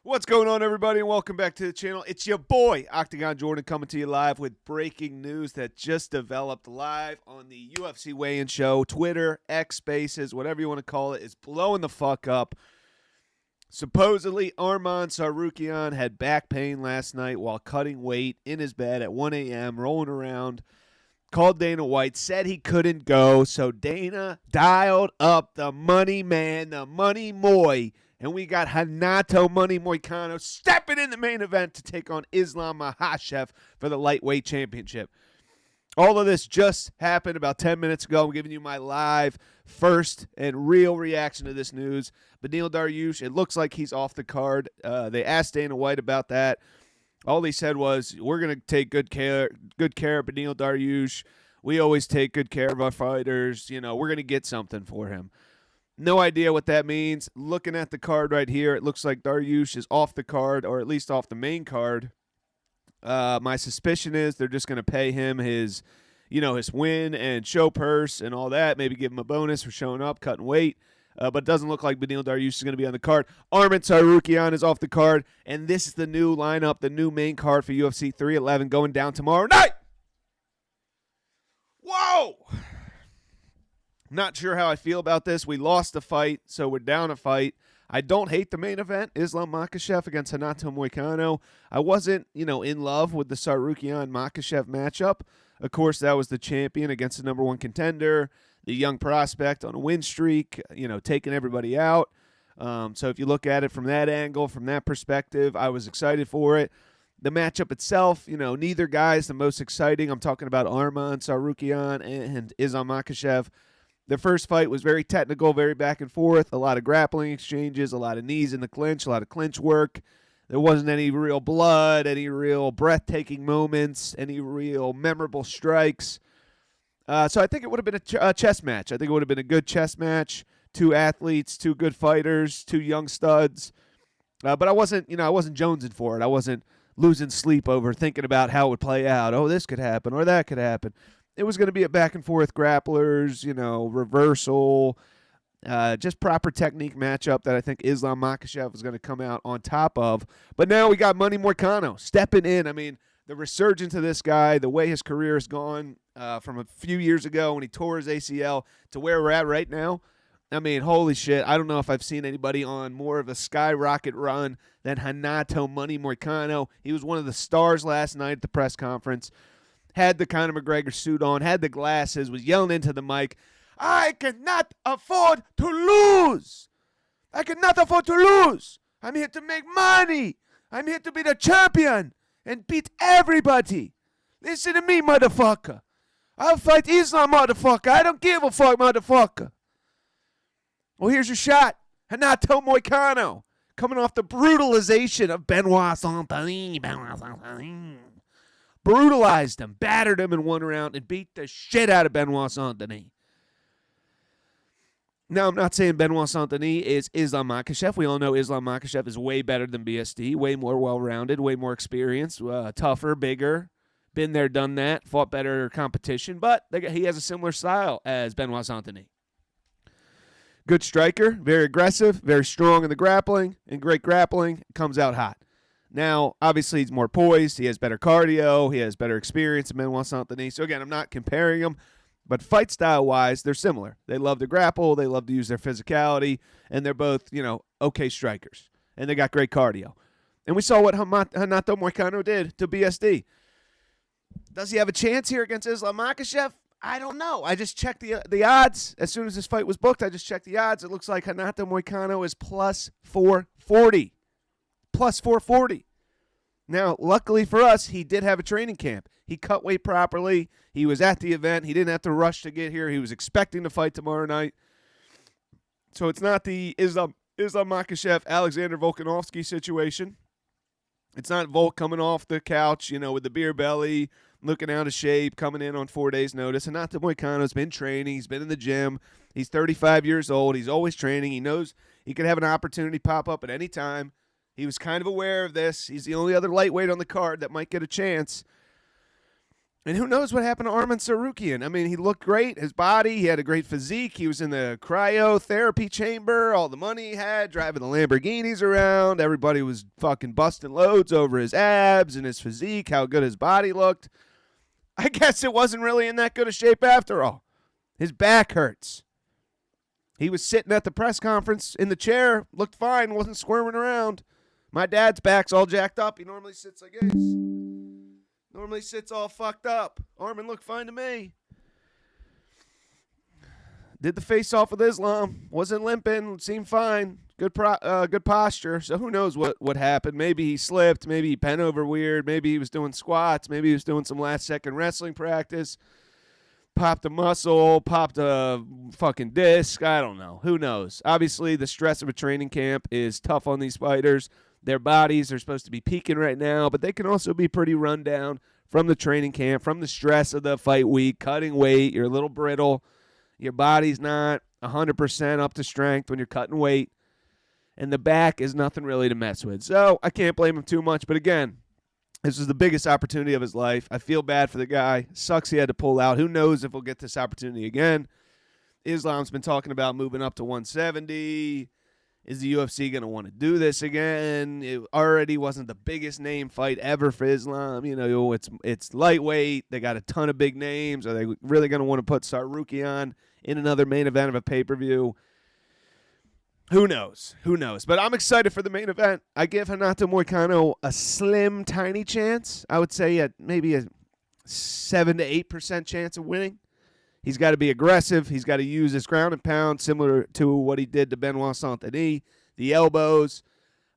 What's going on, everybody, and welcome back to the channel. It's your boy, Octagon Jordan, coming to you live with breaking news that just developed live on the UFC weigh-in show. Twitter, X Spaces, whatever you want to call it, is blowing the fuck up. Supposedly, Arman Tsarukyan had back pain last night while cutting weight in his bed at 1 a.m., rolling around. Called Dana White, said he couldn't go, so Dana dialed up the money man, the money Moy, and we got Renato Moicano stepping in the main event to take on Islam Makhachev for the lightweight championship. All of this just happened about 10 minutes ago. I'm giving you my live first and real reaction to this news. Beneil Dariush, it looks like he's off the card. They asked Dana White about that. All he said was, we're going to take good care of Beneil Dariush. We always take good care of our fighters. You know, we're going to get something for him. No idea what that means. Looking at the card right here, it looks like Dariush is off the card, or at least off the main card. My suspicion is they're just going to pay him his win and show purse and all that. Maybe give him a bonus for showing up, cutting weight. But it doesn't look like Beneil Dariush is going to be on the card. Arman Tsarukyan is off the card, and this is the new lineup, the new main card for UFC 311 going down tomorrow night. Whoa! Not sure how I feel about this. We lost a fight, so we're down a fight. I don't hate the main event, Islam Makhachev against Renato Moicano. I wasn't, in love with the Tsarukyan-Makhachev matchup. Of course, that was the champion against the number one contender, the young prospect on a win streak, taking everybody out. So if you look at it from that angle, from that perspective, I was excited for it. The matchup itself, neither guy is the most exciting. I'm talking about Arman Tsarukyan and Islam Makhachev. The first fight was very technical, very back and forth, a lot of grappling exchanges, a lot of knees in the clinch, a lot of clinch work. There wasn't any real blood, any real breathtaking moments, any real memorable strikes. So I think it would have been a chess match. I think it would have been a good chess match. Two athletes, two good fighters, two young studs. But I wasn't jonesing for it. I wasn't losing sleep over thinking about how it would play out. Oh, this could happen or that could happen. It was going to be a back-and-forth grapplers, reversal, just proper technique matchup that I think Islam Makhachev is going to come out on top of. But now we got Money Moicano stepping in. I mean, the resurgence of this guy, the way his career has gone from a few years ago when he tore his ACL to where we're at right now. I mean, holy shit. I don't know if I've seen anybody on more of a skyrocket run than Renato Money Moicano. He was one of the stars last night at the press conference. Had the Conor McGregor suit on, had the glasses, was yelling into the mic, I cannot afford to lose. I cannot afford to lose. I'm here to make money. I'm here to be the champion and beat everybody. Listen to me, motherfucker. I'll fight Islam, motherfucker. I don't give a fuck, motherfucker. Well, here's your shot. Renato Moicano coming off the brutalization of Benoit Saint-Denis. Brutalized him, battered him in one round, and beat the shit out of Benoit Saint-Denis. Now, I'm not saying Benoit Saint-Denis is Islam Makhachev. We all know Islam Makhachev is way better than BSD, way more well-rounded, way more experienced, tougher, bigger, been there, done that, fought better competition, but he has a similar style as Benoit Saint-Denis. Good striker, very aggressive, very strong in the grappling, and great grappling, comes out hot. Now, obviously, he's more poised. He has better cardio. He has better experience than Benoit Saint-Denis. So, again, I'm not comparing them. But fight style-wise, they're similar. They love to grapple. They love to use their physicality. And they're both, okay strikers. And they got great cardio. And we saw what Renato Moicano did to BSD. Does he have a chance here against Islam Makhachev? I don't know. I just checked the odds. As soon as this fight was booked, I just checked the odds. It looks like Renato Moicano is plus 440. Plus 440. Now, luckily for us, he did have a training camp. He cut weight properly. He was at the event. He didn't have to rush to get here. He was expecting to fight tomorrow night. So it's not the Islam Makhachev, Alexander Volkanovski situation. It's not Volk coming off the couch, with the beer belly, looking out of shape, coming in on 4 days' notice. And not that Moicano's been training. He's been in the gym. He's 35 years old. He's always training. He knows he could have an opportunity pop up at any time. He was kind of aware of this. He's the only other lightweight on the card that might get a chance. And who knows what happened to Arman Tsarukyan? I mean, he looked great. His body, he had a great physique. He was in the cryotherapy chamber. All the money he had, driving the Lamborghinis around. Everybody was fucking busting loads over his abs and his physique, how good his body looked. I guess it wasn't really in that good a shape after all. His back hurts. He was sitting at the press conference in the chair, looked fine, wasn't squirming around. My dad's back's all jacked up. He normally sits like this. Normally sits all fucked up. Arman looked fine to me. Did the face-off with Islam. Wasn't limping. Seemed fine. Good posture. So who knows what happened. Maybe he slipped. Maybe he bent over weird. Maybe he was doing squats. Maybe he was doing some last-second wrestling practice. Popped a muscle. Popped a fucking disc. I don't know. Who knows? Obviously, the stress of a training camp is tough on these fighters. Their bodies are supposed to be peaking right now, but they can also be pretty run down from the training camp, from the stress of the fight week, cutting weight. You're a little brittle. Your body's not 100% up to strength when you're cutting weight. And the back is nothing really to mess with. So I can't blame him too much. But again, this is the biggest opportunity of his life. I feel bad for the guy. Sucks he had to pull out. Who knows if we'll get this opportunity again. Islam's been talking about moving up to 170. Is the UFC going to want to do this again? It already wasn't the biggest name fight ever for Islam. You know, it's lightweight. They got a ton of big names. Are they really going to want to put Tsarukyan in another main event of a pay-per-view? Who knows? Who knows? But I'm excited for the main event. I give Renato Moicano a slim, tiny chance. I would say at maybe a 7 to 8% chance of winning. He's got to be aggressive. He's got to use his ground and pound, similar to what he did to Benoit Saint-Denis, the elbows.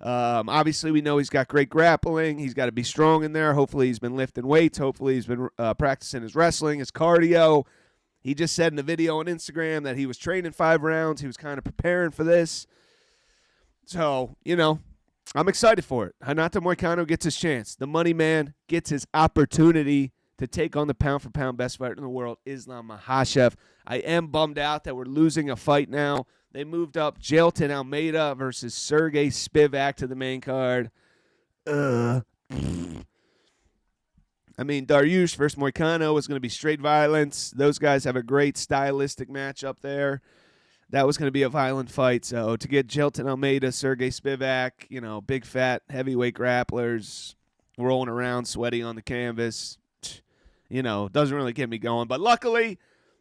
Obviously, we know he's got great grappling. He's got to be strong in there. Hopefully, he's been lifting weights. Hopefully, he's been practicing his wrestling, his cardio. He just said in a video on Instagram that he was training 5 rounds. He was kind of preparing for this. So, you know, I'm excited for it. Renato Moicano gets his chance. The money man gets his opportunity to take on the pound-for-pound best fighter in the world, Islam Makhachev. I am bummed out that we're losing a fight now. They moved up Jailton Almeida versus Sergey Spivak to the main card. I mean, Dariush versus Moicano was going to be straight violence. Those guys have a great stylistic matchup there. That was going to be a violent fight. So to get Jailton Almeida, Sergey Spivak, you know, big, fat, heavyweight grapplers rolling around, sweaty on the canvas, you know, doesn't really get me going. But luckily,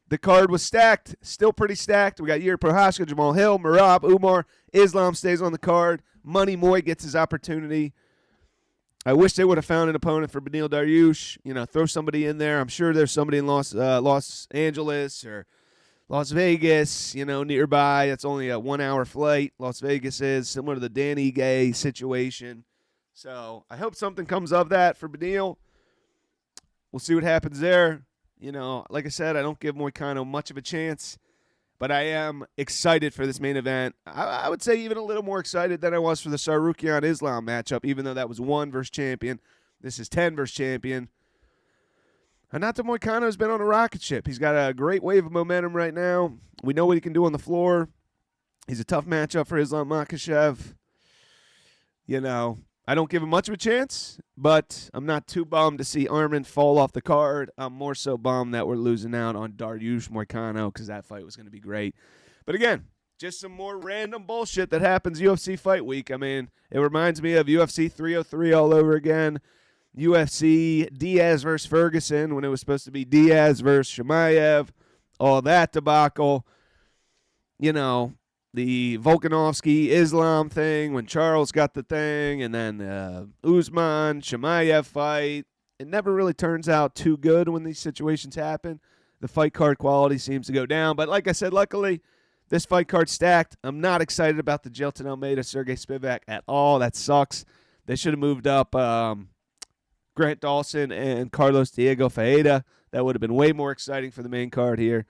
the card was stacked, still pretty stacked. We got Yuri Prochazka, Jamal Hill, Merab, Umar. Islam stays on the card. Money Moy gets his opportunity. I wish they would have found an opponent for Beneil Dariush. You know, throw somebody in there. I'm sure there's somebody in Los Angeles or Las Vegas, you know, nearby. It's only a 1-hour flight. Las Vegas is similar to the Danny Gay situation. So I hope something comes of that for Beneil. We'll see what happens there. You know, like I said, I don't give Moicano much of a chance, but I am excited for this main event. I would say even a little more excited than I was for the Tsarukyan-Islam matchup, even though that was 1 versus champion. This is 10 versus champion. Renato Moicano has been on a rocket ship. He's got a great wave of momentum right now. We know what he can do on the floor. He's a tough matchup for Islam Makhachev. You know, I don't give him much of a chance, but I'm not too bummed to see Arman fall off the card. I'm more so bummed that we're losing out on Dariush Moicano because that fight was going to be great. But again, just some more random bullshit that happens UFC Fight Week. I mean, it reminds me of UFC 303 all over again. UFC Diaz versus Ferguson when it was supposed to be Diaz versus Chimaev. All that debacle. You know, the Volkanovski-Islam thing when Charles got the thing, and then Usman-Chimaev fight. It never really turns out too good when these situations happen. The fight card quality seems to go down. But like I said, luckily, this fight card's stacked. I'm not excited about the Jailton Almeida, Sergey Spivak at all. That sucks. They should have moved up Grant Dawson and Carlos Diego Faeda. That would have been way more exciting for the main card here.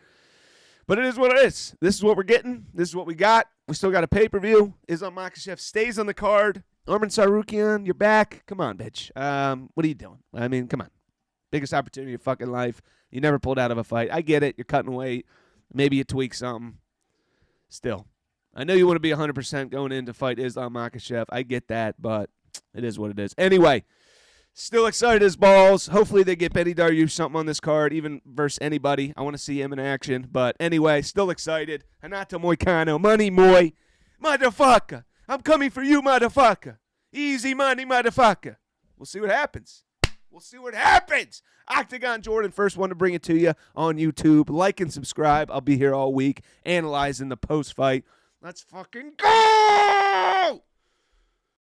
But it is what it is. This is what we're getting. This is what we got. We still got a pay-per-view. Islam Makhachev stays on the card. Arman Tsarukyan, you're back. Come on, bitch. What are you doing? I mean, come on. Biggest opportunity of your fucking life. You never pulled out of a fight. I get it. You're cutting weight. Maybe you tweak something. Still. I know you want to be 100% going in to fight Islam Makhachev. I get that, but it is what it is. Anyway, Still excited as balls. Hopefully they get Beneil Dariush something on this card, even versus anybody. I want to see him in action. But anyway, still excited. Renato Moicano, money Moy. Motherfucker. I'm coming for you, motherfucker. Easy money, motherfucker. We'll see what happens. Octagon Jordan, first one to bring it to you on YouTube. Like and subscribe. I'll be here all week analyzing the post-fight. Let's fucking go!